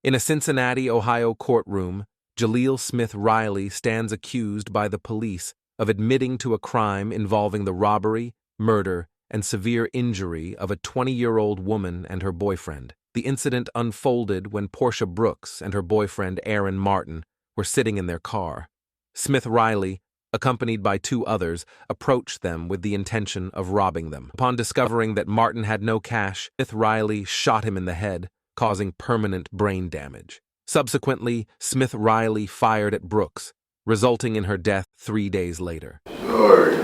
In a Cincinnati, Ohio courtroom, Jaleel Smith Riley stands accused by the police of admitting to a crime involving the robbery, murder, and severe injury of a 20-year-old woman and her boyfriend. The incident unfolded when Portia Brooks and her boyfriend Aaron Martin were sitting in their car. Smith Riley, accompanied by two others, approached them with the intention of robbing them. Upon discovering that Martin had no cash, Smith Riley shot him in the head, causing permanent brain damage. Subsequently, Smith Riley fired at Brooks, resulting in her death 3 days later. Sorry.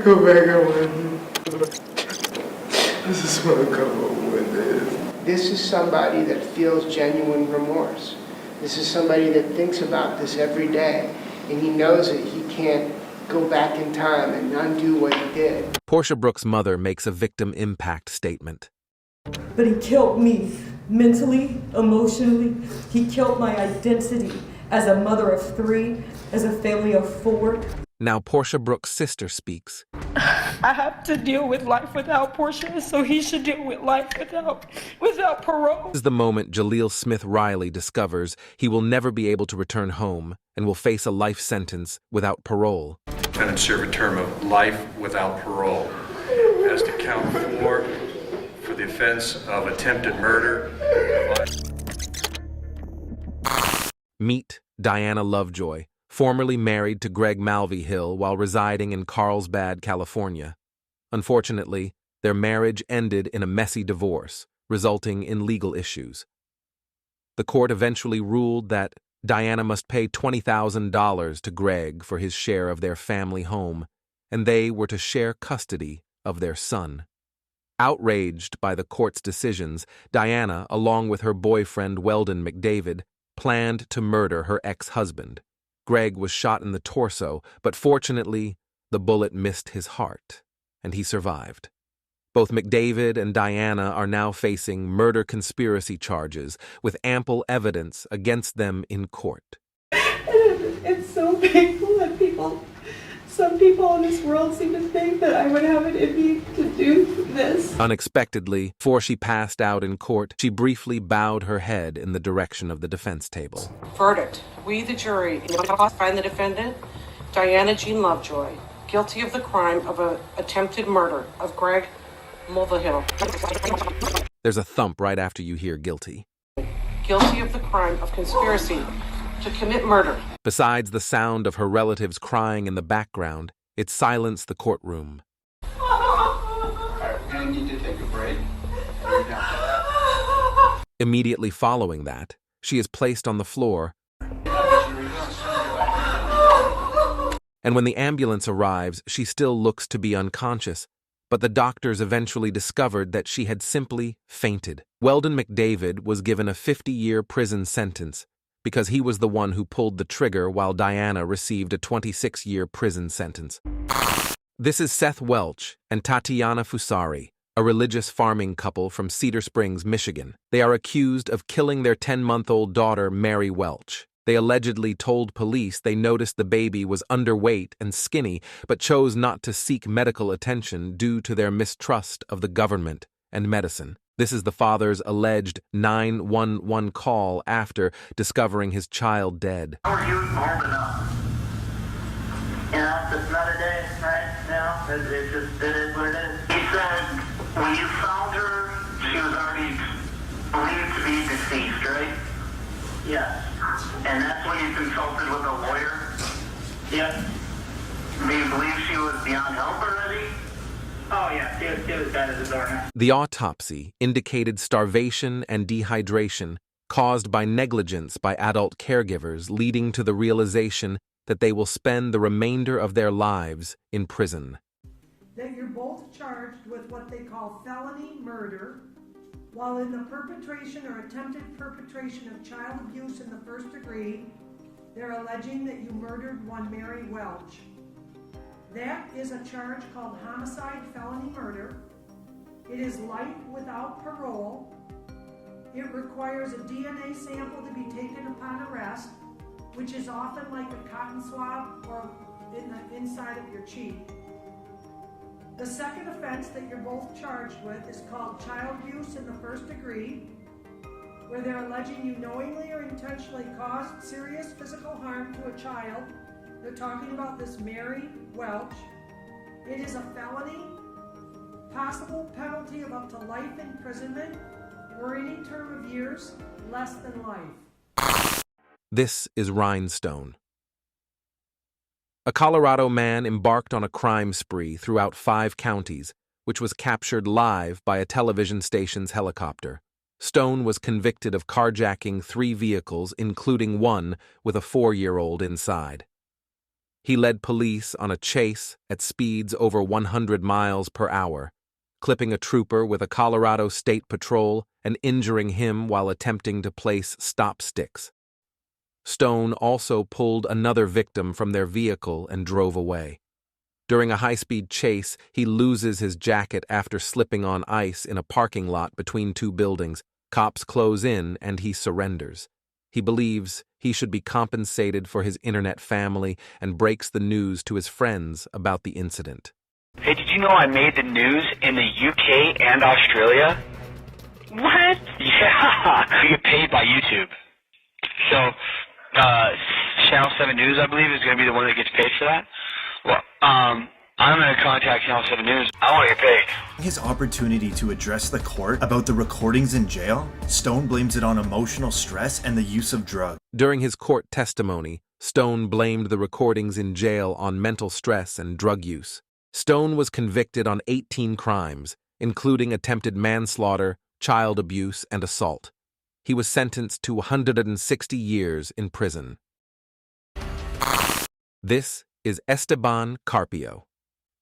Go back and win. I just want to come home with this. This is somebody that feels genuine remorse. This is somebody that thinks about this every day, and he knows that he can't go back in time and undo what he did. Portia Brooks' mother makes a victim impact statement. But he killed me mentally, emotionally. He killed my identity as a mother of 3, as a family of 4. Now Portia Brooks' sister speaks. I have to deal with life without Portia, so he should deal with life without parole. This is the moment Jaleel Smith Riley discovers he will never be able to return home and will face a life sentence without parole. Defendant serve a term of life without parole. As to count 4 for the offense of attempted murder. Meet Diana Lovejoy, formerly married to Greg Malvey Hill while residing in Carlsbad, California. Unfortunately, their marriage ended in a messy divorce, resulting in legal issues. The court eventually ruled that Diana must pay $20,000 to Greg for his share of their family home, and they were to share custody of their son. Outraged by the court's decisions, Diana, along with her boyfriend Weldon McDavid, planned to murder her ex-husband. Greg was shot in the torso, but fortunately, the bullet missed his heart, and he survived. Both McDavid and Diana are now facing murder conspiracy charges with ample evidence against them in court. It's so painful that some people in this world seem to think that I would have it in me to do this. Unexpectedly, before she passed out in court, she briefly bowed her head in the direction of the defense table. Verdict. We, the jury, find the defendant, Diana Jean Lovejoy, guilty of the crime of attempted murder of Greg Mulvihill. There's a thump right after you hear guilty. Guilty of the crime of conspiracy to commit murder. Besides the sound of her relatives crying in the background, it silenced the courtroom. Alright, we're gonna need to take a break. Immediately following that, she is placed on the floor, and when the ambulance arrives, she still looks to be unconscious, but the doctors eventually discovered that she had simply fainted. Weldon McDavid was given a 50-year prison sentence because he was the one who pulled the trigger while Diana received a 26-year prison sentence. This is Seth Welch and Tatiana Fusari, a religious farming couple from Cedar Springs, Michigan. They are accused of killing their 10-month-old daughter, Mary Welch. They allegedly told police they noticed the baby was underweight and skinny, but chose not to seek medical attention due to their mistrust of the government and medicine. This is the father's alleged 911 call after discovering his child dead. How are you holding up? Yeah, it's not a day right now. It is what it is. He said when you found her, she was already believed to be deceased, right? Yes. And that's when you consulted with a lawyer? Yes. Do you believe she was beyond help already? Oh, yeah, she was dead as a doormat. The autopsy indicated starvation and dehydration caused by negligence by adult caregivers, leading to the realization that they will spend the remainder of their lives in prison. That you're both charged with what they call felony murder while in the perpetration or attempted perpetration of child abuse in the first degree. They're alleging that you murdered one Mary Welch. That is a charge called homicide felony murder. It is life without parole. It requires a DNA sample to be taken upon arrest, which is often like a cotton swab or in the inside of your cheek. The second offense that you're both charged with is called child abuse in the first degree, where they're alleging you knowingly or intentionally caused serious physical harm to a child. They're talking about this Mary Welch. It is a felony, possible penalty of up to life imprisonment or any term of years less than life. This is Rhinestone. A Colorado man embarked on a crime spree throughout 5 counties, which was captured live by a television station's helicopter. Stone was convicted of carjacking 3 vehicles, including one with a 4-year-old inside. He led police on a chase at speeds over 100 miles per hour, clipping a trooper with a Colorado State Patrol and injuring him while attempting to place stop sticks. Stone also pulled another victim from their vehicle and drove away. During a high-speed chase, he loses his jacket after slipping on ice in a parking lot between 2 buildings. Cops close in and he surrenders. He believes he should be compensated for his internet family and breaks the news to his friends about the incident. Hey, did you know I made the news in the UK and Australia? What? Yeah, you get paid by YouTube. So, Channel 7 News, I believe, is going to be the one that gets paid for that. Well, I'm going to contact Channel 7 News. I want to get paid. His opportunity to address the court about the recordings in jail, Stone blames it on emotional stress and the use of drugs. During his court testimony, Stone blamed the recordings in jail on mental stress and drug use. Stone was convicted on 18 crimes, including attempted manslaughter, child abuse, and assault. He was sentenced to 160 years in prison. This is Esteban Carpio.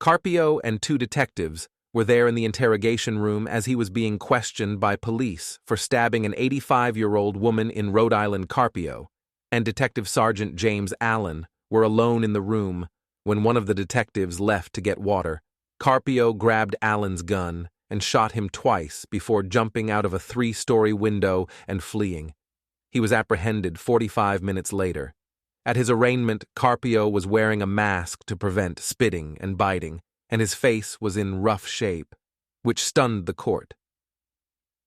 Carpio and 2 detectives were there in the interrogation room as he was being questioned by police for stabbing an 85-year-old woman in Rhode Island. Carpio and Detective Sergeant James Allen were alone in the room when one of the detectives left to get water. Carpio grabbed Allen's gun and shot him twice before jumping out of a 3-story window and fleeing. He was apprehended 45 minutes later. At his arraignment, Carpio was wearing a mask to prevent spitting and biting, and his face was in rough shape, which stunned the court.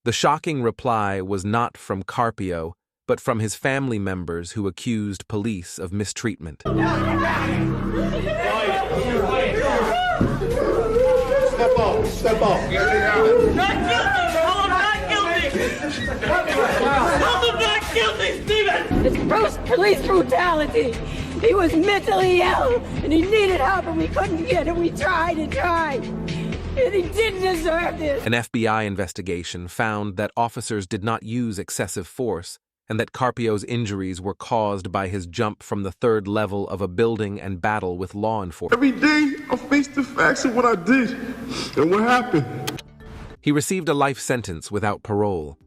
The shocking reply was not from Carpio, but from his family members who accused police of mistreatment. Step off, step off. Not guilty! Tell him not guilty! Tell him not guilty, Stephen! It's gross police brutality. He was mentally ill, and he needed help, and we couldn't get it. We tried and tried, and he didn't deserve this. An FBI investigation found that officers did not use excessive force, and that Carpio's injuries were caused by his jump from the 3rd level of a building and battle with law enforcement. Every day, I face the facts of what I did and what happened. He received a life sentence without parole.